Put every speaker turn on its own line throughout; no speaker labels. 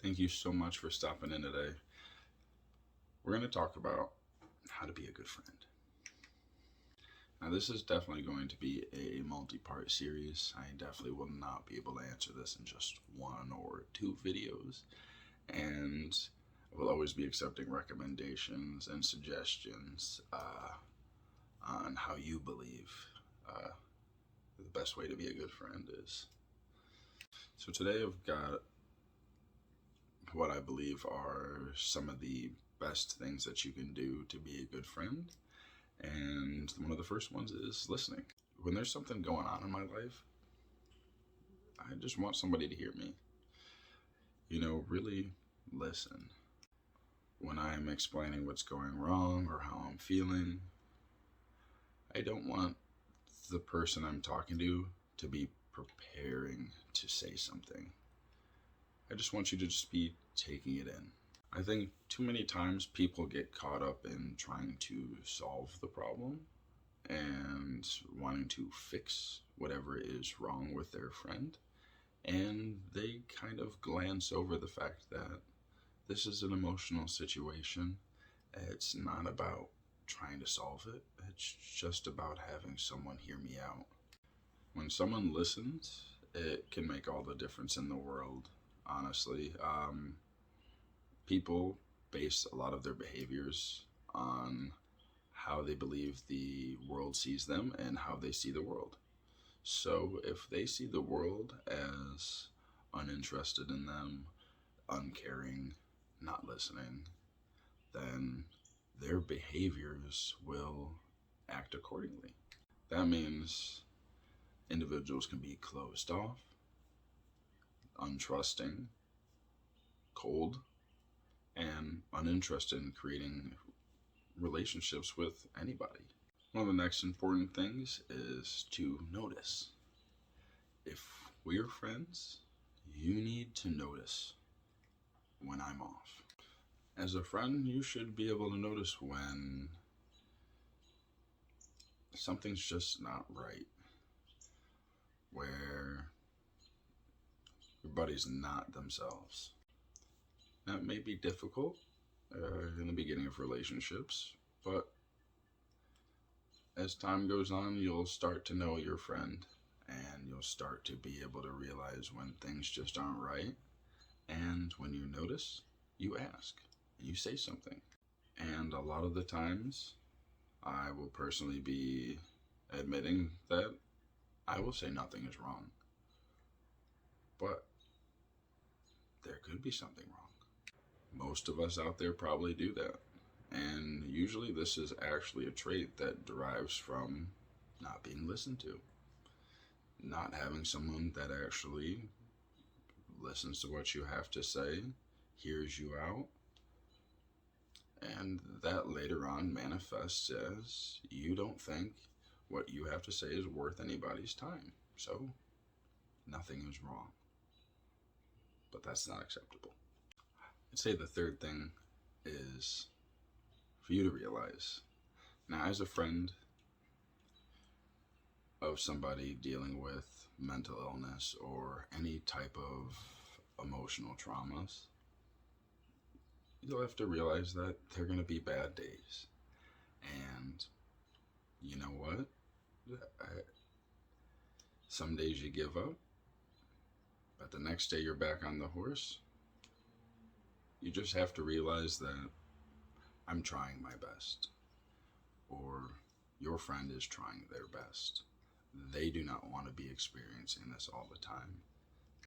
Thank you so much for stopping in today. We're going to talk about how to be a good friend. Now, this is definitely going to be a multi part series. I definitely will not be able to answer this in just one or two videos. And I will always be accepting recommendations and suggestions on how you believe the best way to be a good friend is. So, today I've got what I believe are some of the best things that you can do to be a good friend. And one of the first ones is listening. When there's something going on in my life, I just want somebody to hear me. Really listen. When I'm explaining what's going wrong or how I'm feeling, I don't want the person I'm talking to be preparing to say something. I just want you to just be taking it in. I think too many times people get caught up in trying to solve the problem and wanting to fix whatever is wrong with their friend. And they kind of glance over the fact that this is an emotional situation. It's not about trying to solve it, it's just about having someone hear me out. When someone listens, it can make all the difference in the world, honestly. People base a lot of their behaviors on how they believe the world sees them and how they see the world. So if they see the world as uninterested in them, uncaring, not listening, then their behaviors will act accordingly. That means individuals can be closed off, untrusting, cold, and uninterested in creating relationships with anybody. One of the next important things is to notice. If we're friends, you need to notice when I'm off. As a friend, you should be able to notice when something's just not right, where your buddy's not themselves. That may be difficult in the beginning of relationships, but as time goes on, you'll start to know your friend and you'll start to be able to realize when things just aren't right. And when you notice, you ask and you say something. And a lot of the times, I will personally be admitting that I will say nothing is wrong. But there could be something wrong. Most of us out there probably do that. And usually this is actually a trait that derives from not being listened to. Not having someone that actually listens to what you have to say, hears you out, and that later on manifests as you don't think what you have to say is worth anybody's time. So nothing is wrong. But that's not acceptable. I'd say the third thing is for you to realize. Now, as a friend of somebody dealing with mental illness or any type of emotional traumas, you'll have to realize that there are going to be bad days. And you know what? Some days you give up, but the next day you're back on the horse. You just have to realize that I'm trying my best, or your friend is trying their best. They do not want to be experiencing this all the time.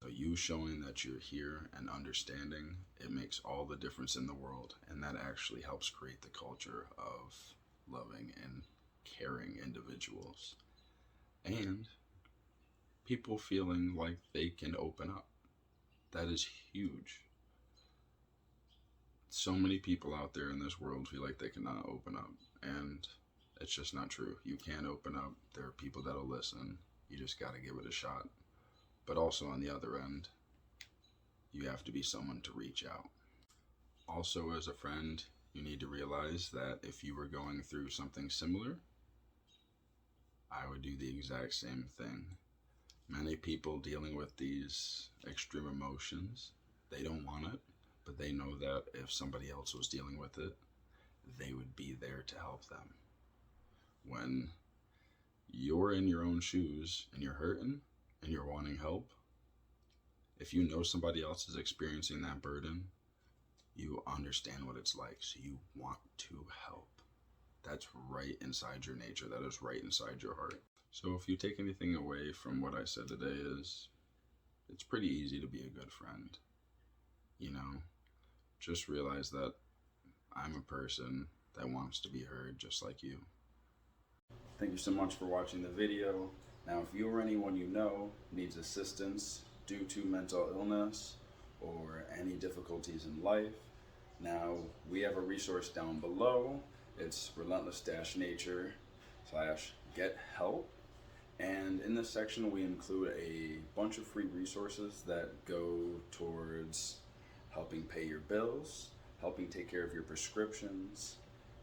So you showing that you're here and understanding, it makes all the difference in the world, and that actually helps create the culture of loving and caring individuals. And people feeling like they can open up. That is huge. So many people out there in this world feel like they cannot open up, and it's just not true. You can open up. There are people that'll listen. You just got to give it a shot. But also on the other end, you have to be someone to reach out. Also, as a friend, you need to realize that if you were going through something similar, I would do the exact same thing. Many people dealing with these extreme emotions, they don't want it. they know that if somebody else was dealing with it, they would be there to help them. When you're in your own shoes and you're hurting and you're wanting help, if you know somebody else is experiencing that burden, you understand what it's like, so you want to help. That's right inside your nature. That is right inside your heart. So if you take anything away from what I said today is, it's pretty easy to be a good friend. You know, just realize that I'm a person that wants to be heard just like you. Thank you so much for watching the video. Now, if you or anyone you know needs assistance due to mental illness or any difficulties in life, now we have a resource down below. It's relentless-nature/get help. And in this section, we include a bunch of free resources that go towards helping pay your bills, helping take care of your prescriptions,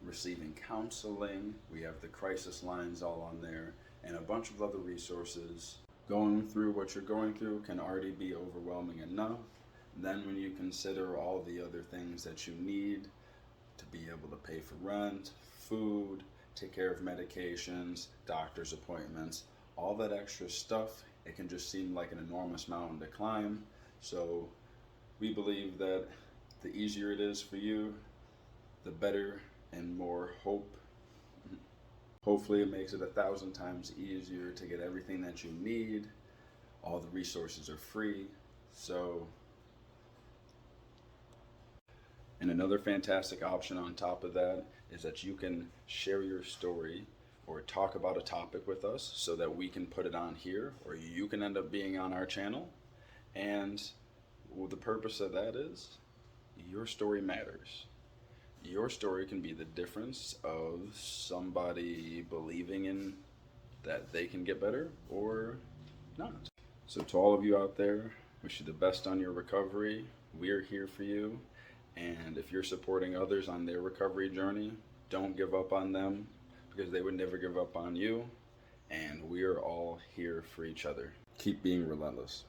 receiving counseling. We have the crisis lines all on there, and a bunch of other resources. Going through what you're going through can already be overwhelming enough. Then when you consider all the other things that you need to be able to pay for rent, food, take care of medications, doctor's appointments, all that extra stuff, it can just seem like an enormous mountain to climb. So we believe that the easier it is for you, the better and more hope. Hopefully it makes it 1,000 times easier to get everything that you need. All the resources are free. And another fantastic option on top of that is that you can share your story or talk about a topic with us so that we can put it on here, or you can end up being on our channel. And the purpose of that is your story matters. Your story can be the difference of somebody believing in that they can get better or not. So to all of you out there, wish you the best on your recovery. We're here for you. And if you're supporting others on their recovery journey, don't give up on them, because they would never give up on you. And we are all here for each other. Keep being relentless.